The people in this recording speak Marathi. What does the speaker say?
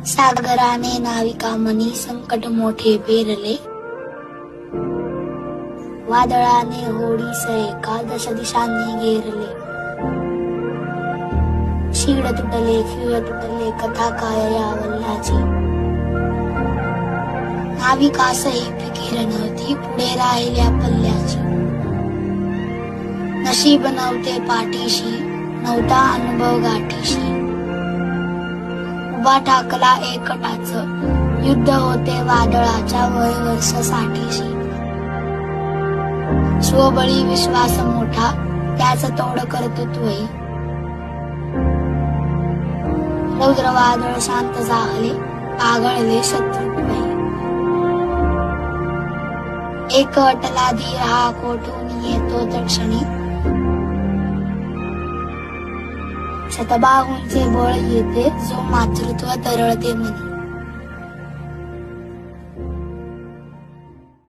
सागराने नाविका मनी संकट मोठे पेरले, वादळाने होडीस एकादश दिशांनी घेरले. शीड तुटले खिळ तुटले कथा काय या वल्ल्याची, नाविकासही फिकीर नव्हती पुढे राहिल्या पल्ल्याची. नशीब नव्हते पाठीशी नव्हता अनुभव गाठीशी, उभा ठाकला एकटाच युद्ध होते वादळाच्या वय वर्ष साठीशी. स्वबळी विश्वास मोठा त्याच तोड कर्तृत्वही, रौद्र वादळ शांत झाले आगळले शत्रुत्वही. एक अटला धीर हा कोठून येतो तत्क्षणी, शतबाहूंचे बळ येते जो मातृत्व तरळते मनी.